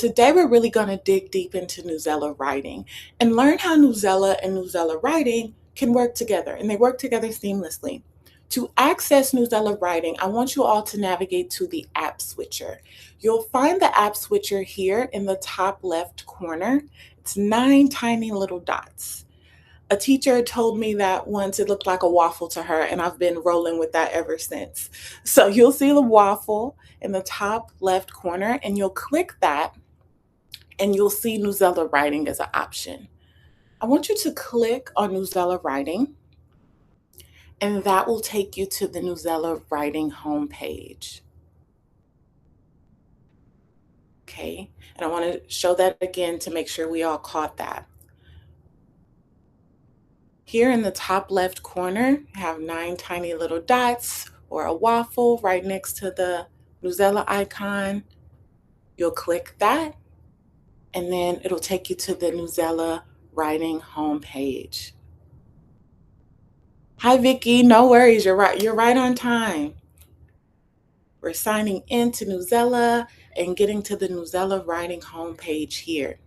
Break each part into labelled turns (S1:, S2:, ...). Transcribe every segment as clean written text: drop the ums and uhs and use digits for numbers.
S1: Today, we're really going to dig deep into Newsela Writing and learn how Newsela and Newsela Writing can work together, and they work together seamlessly. To access Newsela Writing, I want you all to navigate to the app switcher. You'll find the app switcher here in the top left corner. It's 9 tiny little dots. A teacher told me that once it looked like a waffle to her, and I've been rolling with that ever since. So you'll see the waffle in the top left corner, and you'll click that, and you'll see Newsela Writing as an option. I want you to click on Newsela Writing, and that will take you to the Newsela Writing homepage. Okay, and I want to show that again to make sure we all caught that. Here in the top left corner, you have 9 tiny little dots or a waffle right next to the Newsela icon. You'll click that, and then it'll take you to the Newsela Writing homepage. Hi, Vicky. No worries. You're right on time. We're signing in to Newsela and getting to the Newsela Writing homepage here.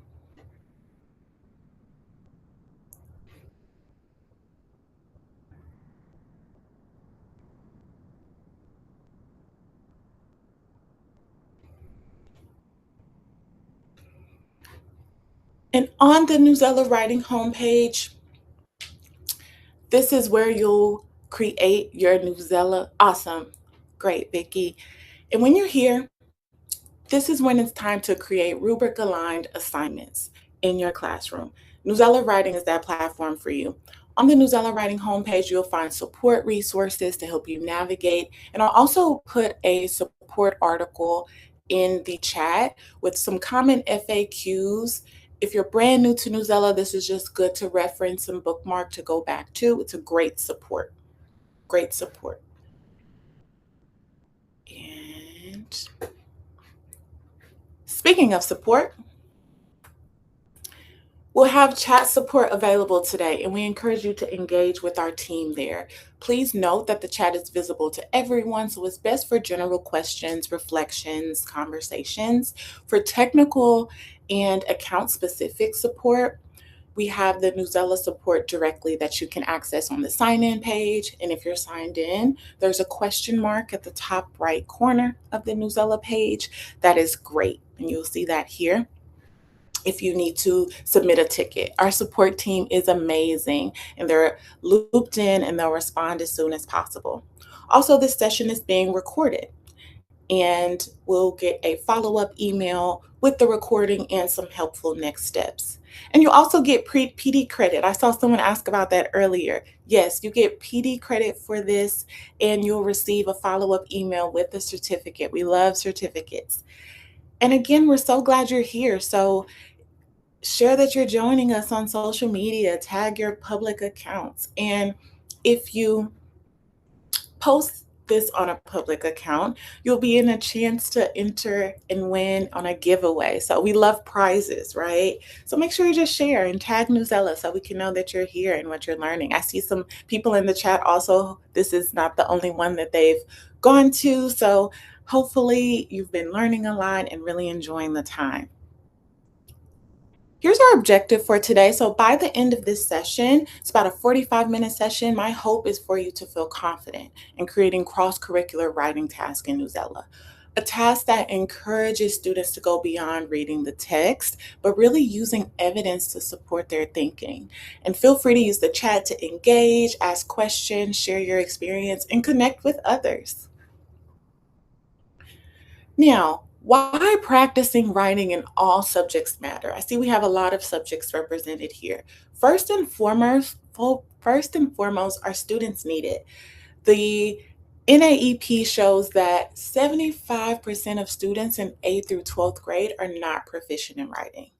S1: And on the Newsela Writing homepage, this is where you'll create your Newsela. Awesome. Great, Vicky. And when you're here, this is when it's time to create rubric-aligned assignments in your classroom. Newsela Writing is that platform for you. On the Newsela Writing homepage, you'll find support resources to help you navigate. And I'll also put a support article in the chat with some common FAQs. If you're brand new to Newsela, this is just good to reference and bookmark to go back to. It's a great support. Great support. And speaking of support, we'll have chat support available today, and we encourage you to engage with our team there. Please note that the chat is visible to everyone, so it's best for general questions, reflections, conversations. For technical and account-specific support, we have the Newsela support directly that you can access on the sign-in page. And if you're signed in, there's a question mark at the top right corner of the Newsela page. That is great, and you'll see that here if you need to submit a ticket. Our support team is amazing, and they're looped in, and they'll respond as soon as possible. Also, this session is being recorded, and we'll get a follow-up email with the recording and some helpful next steps. And you'll also get PD credit. I saw someone ask about that earlier. Yes, you get PD credit for this, and you'll receive a follow-up email with the certificate. We love certificates. And again, we're so glad you're here. So share that you're joining us on social media, tag your public accounts. And if you post this on a public account, you'll be in a chance to enter and win on a giveaway. So we love prizes, right? So make sure you just share and tag Newsela so we can know that you're here and what you're learning. I see some people in the chat also. This is not the only one that they've gone to. So hopefully you've been learning a lot and really enjoying the time. Here's our objective for today. So by the end of this session, it's about a 45-minute session. My hope is for you to feel confident in creating cross-curricular writing tasks in Newsela, a task that encourages students to go beyond reading the text, but really using evidence to support their thinking. And feel free to use the chat to engage, ask questions, share your experience, and connect with others. Now, why practicing writing in all subjects matter? I see we have a lot of subjects represented here. First and foremost, our students need it. The NAEP shows that 75% of students in 8th through 12th grade are not proficient in writing.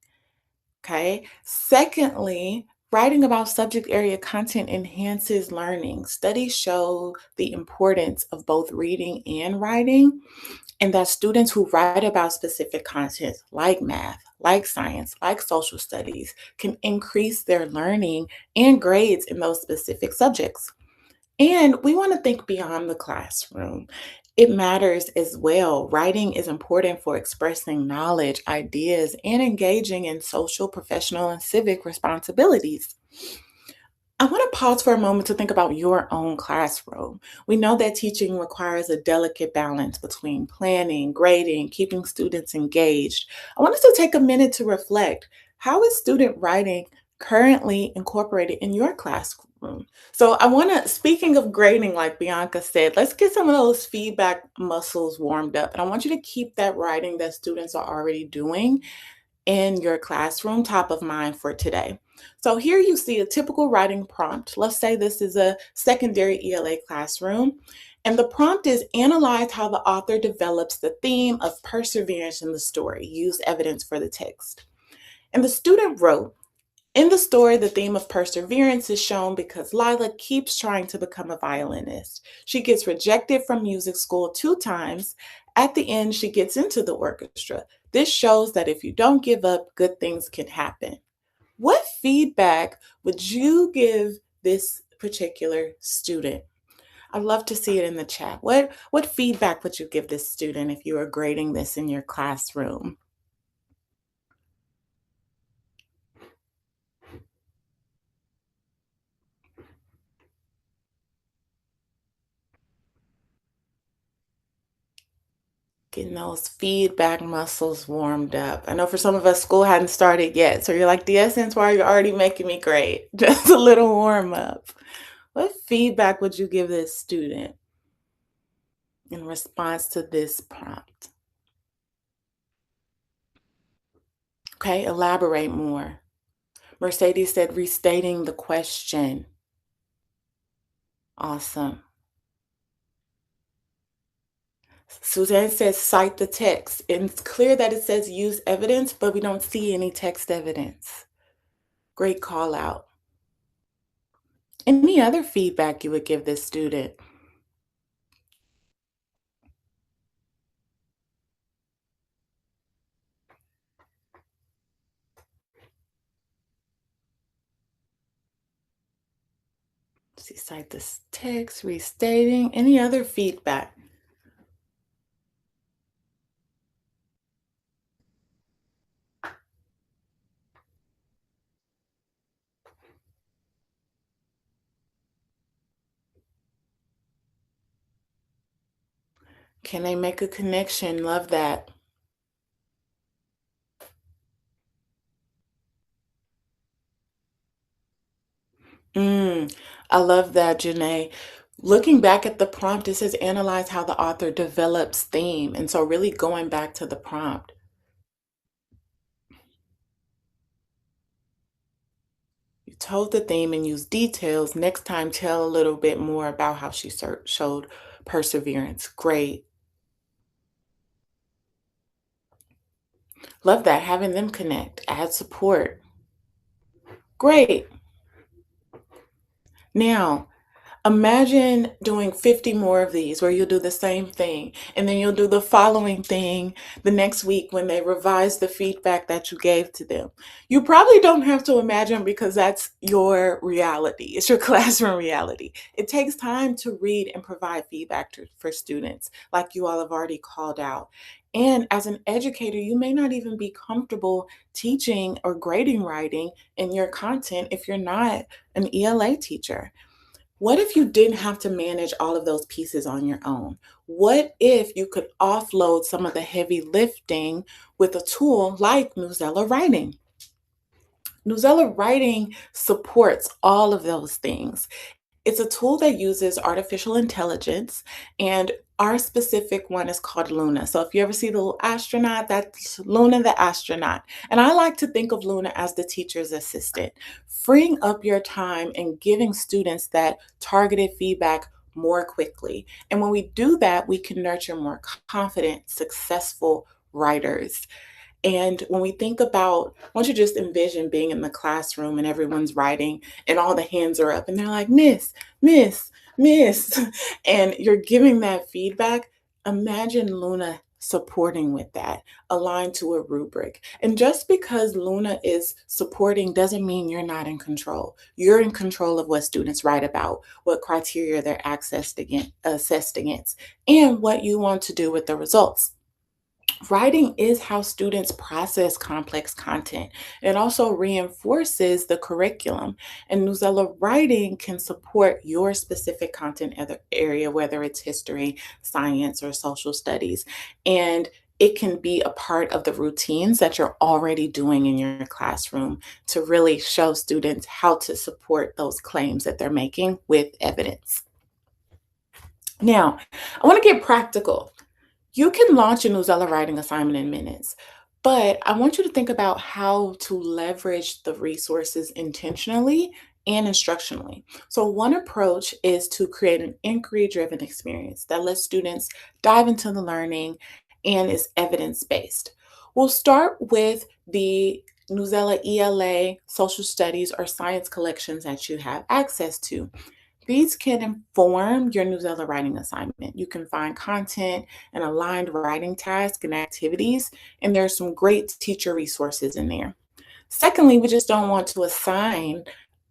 S1: Okay. Secondly, writing about subject area content enhances learning. Studies show the importance of both reading and writing, and that students who write about specific content like math, like science, like social studies can increase their learning and grades in those specific subjects. And we want to think beyond the classroom. It matters as well. Writing is important for expressing knowledge, ideas, and engaging in social, professional, and civic responsibilities. I want to pause for a moment to think about your own classroom. We know that teaching requires a delicate balance between planning, grading, keeping students engaged. I want us to take a minute to reflect. How is student writing currently incorporated in your classroom? So, I want to, speaking of grading, like Bianca said, let's get some of those feedback muscles warmed up. And I want you to keep that writing that students are already doing in your classroom top of mind for today. So here you see a typical writing prompt. Let's say this is a secondary ELA classroom. And the prompt is analyze how the author develops the theme of perseverance in the story. Use evidence for the text. And the student wrote, in the story, the theme of perseverance is shown because Lila keeps trying to become a violinist. She gets rejected from music school 2 times. At the end, she gets into the orchestra. This shows that if you don't give up, good things can happen. What feedback would you give this particular student? I'd love to see it in the chat. What feedback would you give this student if you were grading this in your classroom? Getting those feedback muscles warmed up. I know for some of us, school hadn't started yet. So you're like, the essence, why you're already making me great. Just a little warm up. What feedback would you give this student in response to this prompt? Okay, elaborate more. Mercedes said, restating the question. Awesome. Suzanne says, cite the text. And it's clear that it says use evidence, but we don't see any text evidence. Great call out. Any other feedback you would give this student? See, cite this text, restating. Any other feedback? Can they make a connection? Love that. I love that, Janae. Looking back at the prompt, it says analyze how the author develops theme. And so, really going back to the prompt, you told the theme and used details. Next time, tell a little bit more about how she showed perseverance. Great. Love that. Having them connect, add support. Great. Now, imagine doing 50 more of these where you'll do the same thing and then you'll do the following thing the next week when they revise the feedback that you gave to them. You probably don't have to imagine because that's your reality. It's your classroom reality. It takes time to read and provide feedback for students, like you all have already called out. And as an educator, you may not even be comfortable teaching or grading writing in your content if you're not an ELA teacher. What if you didn't have to manage all of those pieces on your own? What if you could offload some of the heavy lifting with a tool like Newsela Writing? Newsela Writing supports all of those things. It's a tool that uses artificial intelligence, and our specific one is called Luna. So if you ever see the little astronaut, that's Luna the astronaut. And I like to think of Luna as the teacher's assistant, freeing up your time and giving students that targeted feedback more quickly. And when we do that, we can nurture more confident, successful writers. And when we think about, I want you to just envision being in the classroom and everyone's writing and all the hands are up and they're like, Miss, Miss, Miss, and you're giving that feedback. Imagine Luna supporting with that, aligned to a rubric. And just because Luna is supporting doesn't mean you're not in control. You're in control of what students write about, what criteria they're assessed against, and what you want to do with the results. Writing is how students process complex content. It also reinforces the curriculum. And Newsela Writing can support your specific content area, whether it's history, science, or social studies. And it can be a part of the routines that you're already doing in your classroom to really show students how to support those claims that they're making with evidence. Now, I want to get practical. You can launch a Newsela Writing assignment in minutes, but I want you to think about how to leverage the resources intentionally and instructionally. So, one approach is to create an inquiry driven experience that lets students dive into the learning and is evidence based. We'll start with the Newsela ELA, social studies, or science collections that you have access to. These can inform your Newsletter writing assignment. You can find content and aligned writing tasks and activities, and there's some great teacher resources in there. Secondly, we just don't want to assign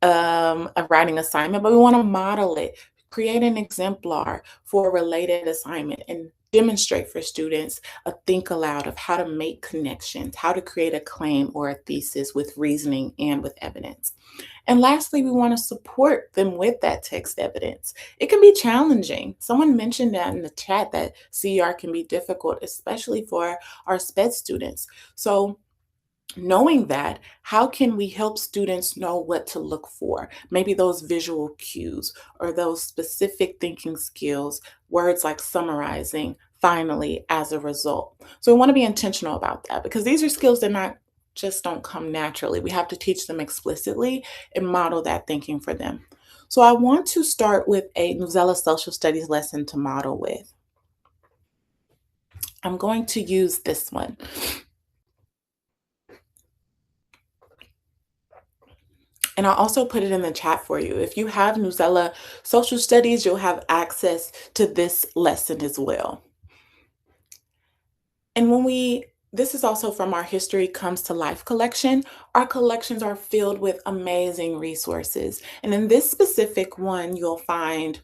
S1: a writing assignment, but we want to model it, create an exemplar for a related assignment, and demonstrate for students a think aloud of how to make connections, how to create a claim or a thesis with reasoning and with evidence. And lastly, we want to support them with that text evidence. It can be challenging. Someone mentioned that in the chat that CER can be difficult, especially for our SPED students. So knowing that, how can we help students know what to look for? Maybe those visual cues or those specific thinking skills, words like summarizing, finally, as a result. So we want to be intentional about that because these are skills that not just don't come naturally. We have to teach them explicitly and model that thinking for them. So I want to start with a Newsela social studies lesson to model with. I'm going to use this one. And I'll also put it in the chat for you. If you have Newsela Social Studies, you'll have access to this lesson as well. And this is also from our History Comes to Life collection. Our collections are filled with amazing resources. And in this specific one, you'll find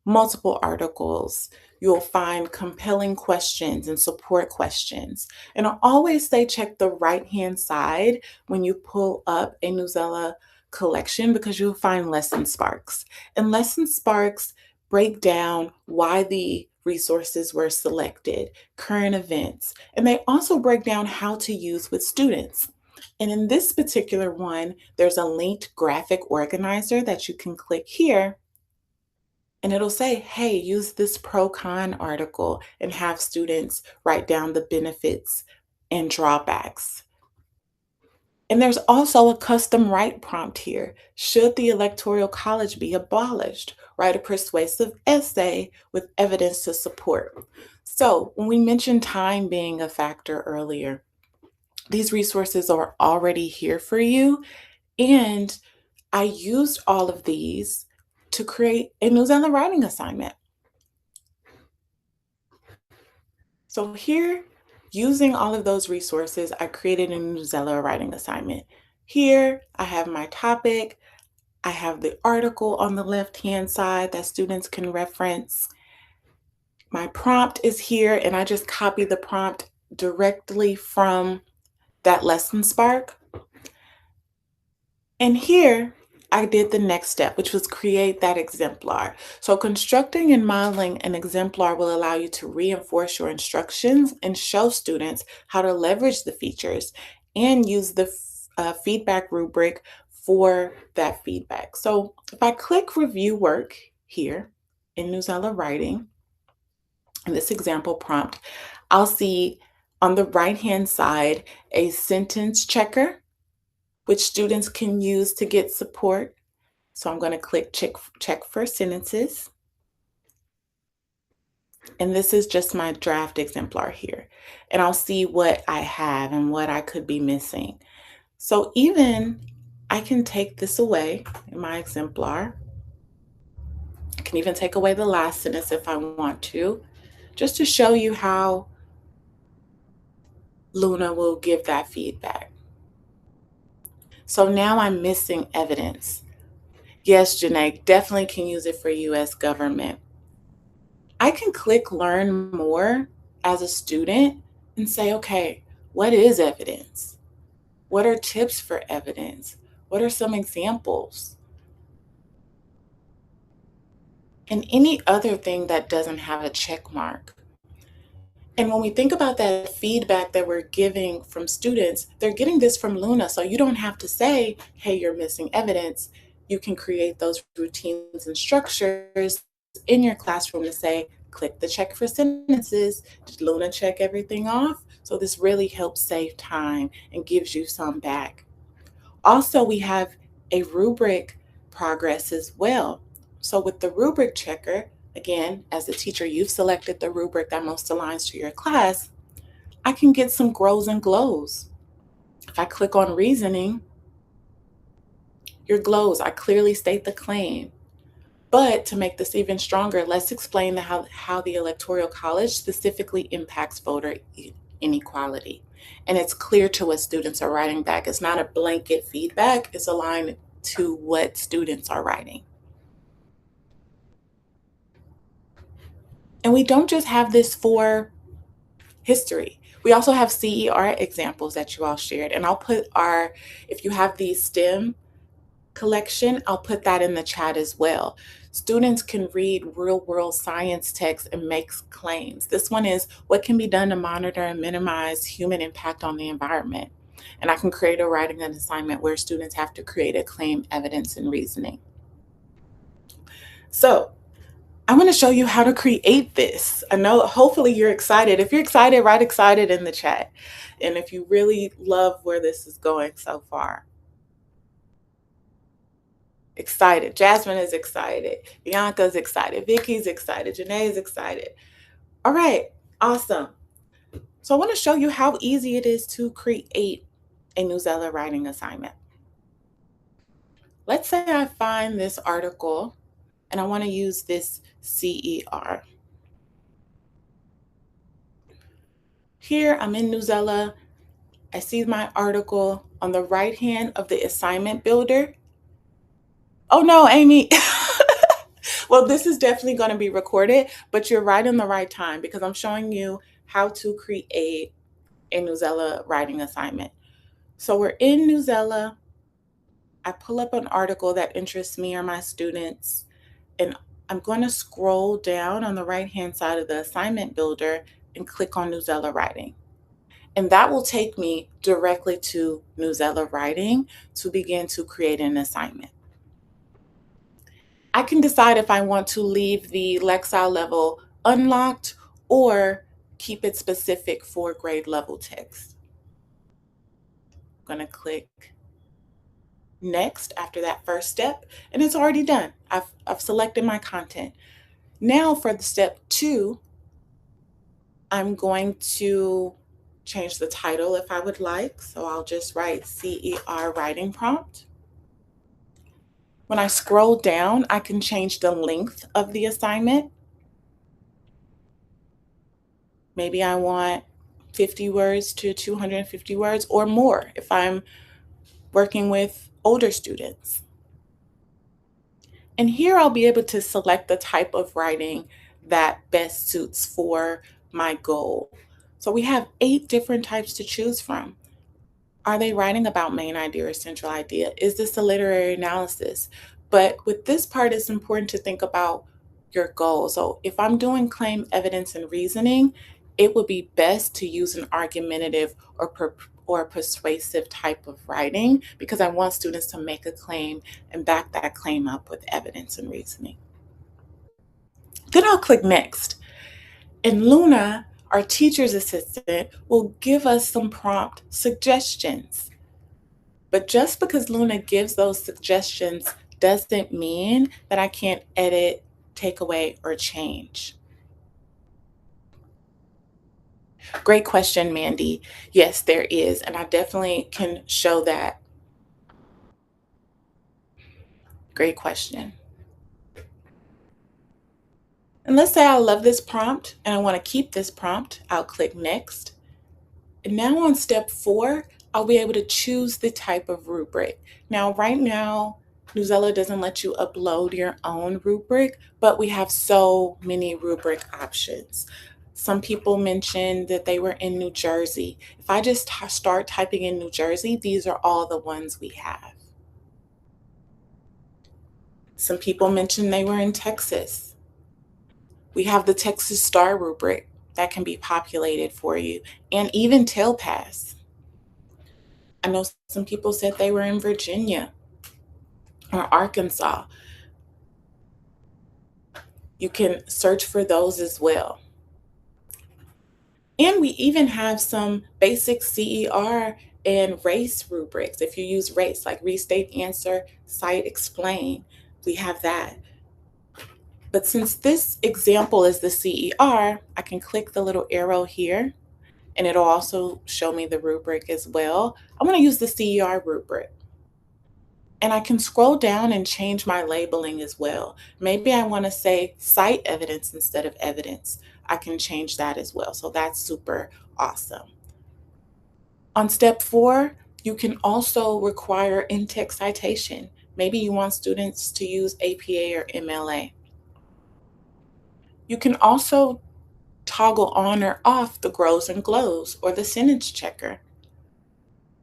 S1: multiple articles. You'll find compelling questions and support questions. And I'll always say check the right-hand side when you pull up a Newsela collection because you'll find lesson sparks. And lesson sparks break down why the resources were selected, current events, and they also break down how to use with students. And in this particular one, there's a linked graphic organizer that you can click here and it'll say, hey, use this pro-con article and have students write down the benefits and drawbacks. And there's also a custom write prompt here. Should the Electoral College be abolished? Write a persuasive essay with evidence to support. So when we mentioned time being a factor earlier, these resources are already here for you. And I used all of these to create a Newsela writing assignment. So here, using all of those resources, I created a Newsela writing assignment. Here, I have my topic. I have the article on the left-hand side that students can reference. My prompt is here, and I just copy the prompt directly from that lesson spark. And here, I did the next step, which was create that exemplar. So constructing and modeling an exemplar will allow you to reinforce your instructions and show students how to leverage the features and use the feedback rubric for that feedback. So if I click review work here in Newsela Writing, in this example prompt, I'll see on the right-hand side a sentence checker, which students can use to get support. So I'm going to click check for sentences. And this is just my draft exemplar here. And I'll see what I have and what I could be missing. So even I can take this away in my exemplar. I can even take away the last sentence if I want to, just to show you how Luna will give that feedback. So now I'm missing evidence. Yes, Janae, definitely can use it for US government. I can click learn more as a student and say, okay, what is evidence? What are tips for evidence? What are some examples? And any other thing that doesn't have a check mark. And when we think about that feedback that we're giving from students, they're getting this from Luna. So you don't have to say, hey, you're missing evidence. You can create those routines and structures in your classroom to say, click the check for sentences. Did Luna check everything off? So this really helps save time and gives you some back. Also, we have a rubric progress as well. So with the rubric checker, again, as a teacher, you've selected the rubric that most aligns to your class. I can get some grows and glows. If I click on reasoning, your glows, I clearly state the claim. But to make this even stronger, let's explain how the Electoral College specifically impacts voter inequality. And it's clear to what students are writing back. It's not a blanket feedback, it's aligned to what students are writing. And we don't just have this for history. We also have CER examples that you all shared. And I'll put if you have the STEM collection, I'll put that in the chat as well. Students can read real world science texts and make claims. This one is what can be done to monitor and minimize human impact on the environment. And I can create a writing an assignment where students have to create a claim, evidence, and reasoning. So I'm going to show you how to create this. I know hopefully you're excited. If you're excited, write excited in the chat. And if you really love where this is going so far. Excited. Jasmine is excited. Bianca's excited. Vicky's excited. Janae's excited. All right. Awesome. So I want to show you how easy it is to create a Newsela writing assignment. Let's say I find this article and I want to use this CER. Here I'm in Newsela. I see my article on the right hand of the assignment builder. Oh no, Amy. Well, this is definitely going to be recorded, but you're right in the right time because I'm showing you how to create a Newsela writing assignment. So we're in Newsela. I pull up an article that interests me or my students, and I'm going to scroll down on the right-hand side of the assignment builder and click on Newsela Writing. And that will take me directly to Newsela Writing to begin to create an assignment. I can decide if I want to leave the Lexile level unlocked or keep it specific for grade level text. I'm going to click next after that first step, and it's already done. I've selected my content. Now for the step 2, I'm going to change the title if I would like. So I'll just write CER writing prompt. When I scroll down, I can change the length of the assignment. Maybe I want 50 words to 250 words or more if I'm working with older students. And here I'll be able to select the type of writing that best suits for my goal. So we have 8 different types to choose from. Are they writing about main idea or central idea? Is this a literary analysis? But with this part, it's important to think about your goal. So if I'm doing claim, evidence, and reasoning, it would be best to use an argumentative or persuasive type of writing because I want students to make a claim and back that claim up with evidence and reasoning. Then I'll click next. And Luna, our teacher's assistant, will give us some prompt suggestions. But just because Luna gives those suggestions doesn't mean that I can't edit, take away, or change. Great question, Mandy. Yes, there is, and I definitely can show that. Great question. And let's say I love this prompt and I want to keep this prompt. I'll click next. And now on step 4, I'll be able to choose the type of rubric. Now, right now, Newsela doesn't let you upload your own rubric, but we have so many rubric options. Some people mentioned that they were in New Jersey. If I just start typing in New Jersey, these are all the ones we have. Some people mentioned they were in Texas. We have the Texas Star rubric that can be populated for you, and even TailPass. I know some people said they were in Virginia or Arkansas. You can search for those as well. And we even have some basic CER and race rubrics. If you use race, like restate, answer, cite, explain, we have that. But since this example is the CER, I can click the little arrow here and it'll also show me the rubric as well. I'm going to use the CER rubric. And I can scroll down and change my labeling as well. Maybe I want to say cite evidence instead of evidence. I can change that as well. So that's super awesome. On step 4, you can also require in-text citation. Maybe you want students to use APA or MLA. You can also toggle on or off the grows and glows or the sentence checker.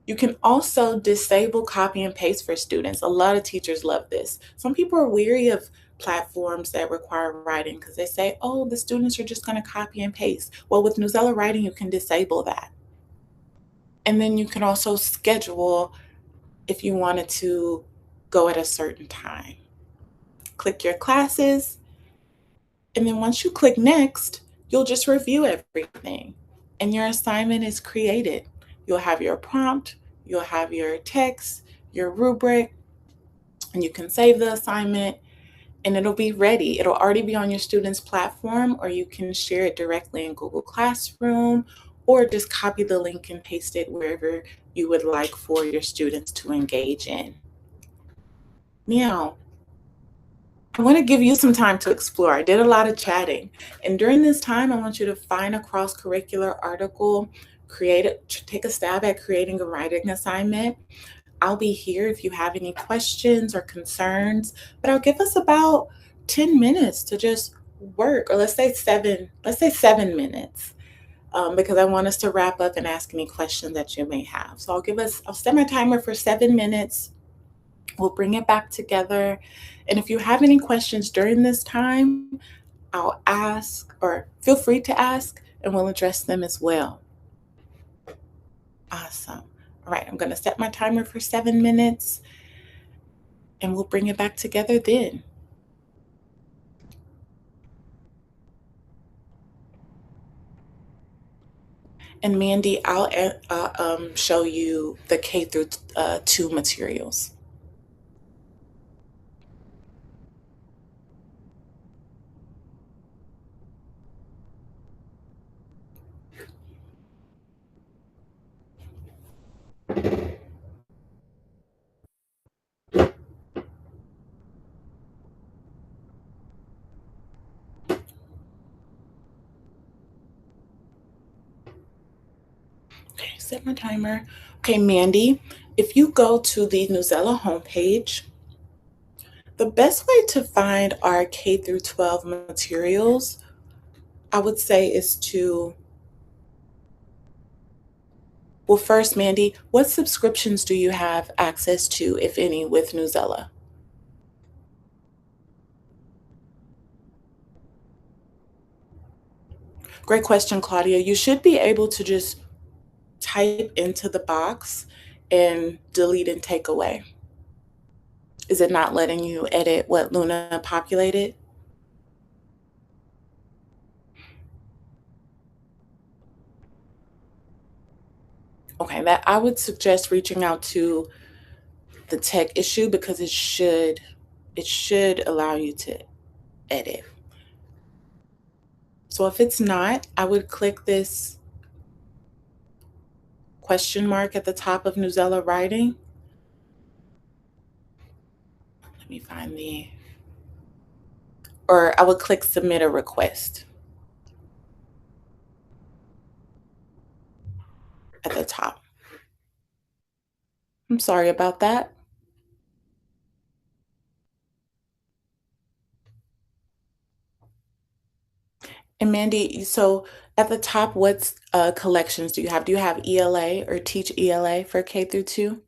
S1: You can also disable copy and paste for students. A lot of teachers love this. Some people are weary of platforms that require writing because they say, oh, the students are just going to copy and paste. Well, with Newsela Writing, you can disable that. And then you can also schedule if you wanted to go at a certain time. Click your classes, and then once you click next, you'll just review everything and your assignment is created. You'll have your prompt, you'll have your text, your rubric, and you can save the assignment and it'll be ready. It'll already be on your student's platform, or you can share it directly in Google Classroom, or just copy the link and paste it wherever you would like for your students to engage in. Now, I want to give you some time to explore. I did a lot of chatting. And during this time, I want you to find a cross-curricular article, take a stab at creating a writing assignment. I'll be here if you have any questions or concerns, but I'll give us about 10 minutes to just work, or let's say 7 minutes, because I want us to wrap up and ask any questions that you may have. So I'll set my timer for 7 minutes. We'll bring it back together. And if you have any questions during this time, I'll ask, or feel free to ask, and we'll address them as well. Awesome. All right, I'm going to set my timer for 7 minutes, and we'll bring it back together then. And Mandy, I'll show you the K through 2 materials. Okay, set my timer. Okay, Mandy, if you go to the Newsela homepage, the best way to find our K through 12 materials, I would say, is to, well, first, Mandy, what subscriptions do you have access to, if any, with Newsela? Great question, Claudia. You should be able to just type into the box and delete and take away. Is it not letting you edit what Luna populated? Okay, that I would suggest reaching out to the tech issue because it should allow you to edit. So if it's not, I would click this question mark at the top of Newsela Writing. Let me find or I would click submit a request. at the top. I'm sorry about that. And Mandy, so at the top, what's collections do you have? Do you have ELA or Teach ELA for K through 2?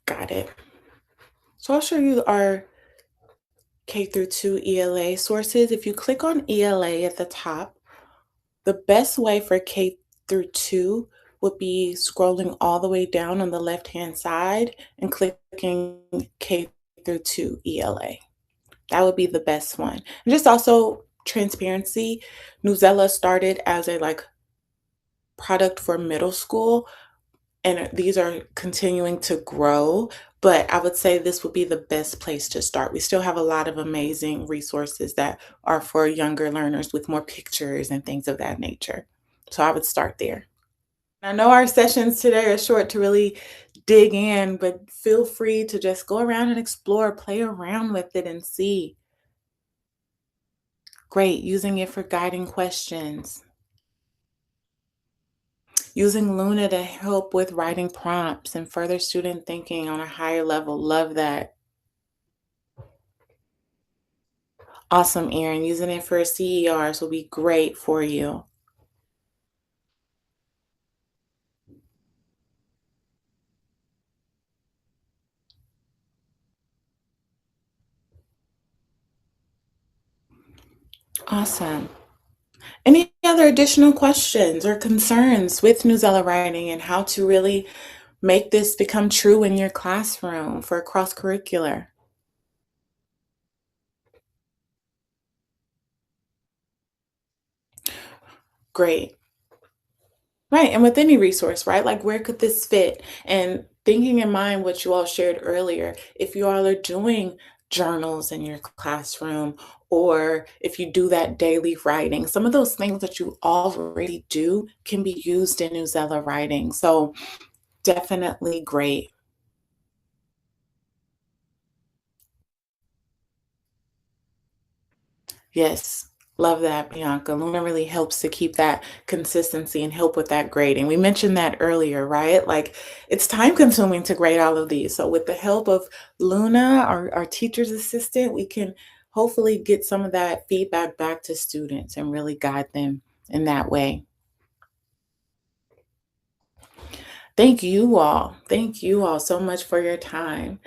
S1: Got it. So I'll show you our K through 2 ELA sources. If you click on ELA at the top, the best way for K through 2 would be scrolling all the way down on the left-hand side and clicking K through 2 ELA. That would be the best one. And just also transparency, Newsela started as a product for middle school, and these are continuing to grow, but I would say this would be the best place to start. We still have a lot of amazing resources that are for younger learners with more pictures and things of that nature. So I would start there. I know our sessions today are short to really dig in, but feel free to just go around and explore, play around with it and see. Great, using it for guiding questions. Using Luna to help with writing prompts and further student thinking on a higher level. Love that. Awesome, Erin. Using it for CERs will be great for you. Awesome. Any other additional questions or concerns with Newsela Writing and how to really make this become true in your classroom for cross-curricular? Great. Right, and with any resource, right? Like, where could this fit? And thinking in mind what you all shared earlier, if you all are doing journals in your classroom, or if you do that daily writing, some of those things that you already do can be used in Newsela Writing. So definitely great. Yes, love that, Bianca. Luna really helps to keep that consistency and help with that grading. We mentioned that earlier, right? Like it's time consuming to grade all of these. So with the help of Luna, our teacher's assistant, we can hopefully get some of that feedback back to students and really guide them in that way. Thank you all. Thank you all so much for your time.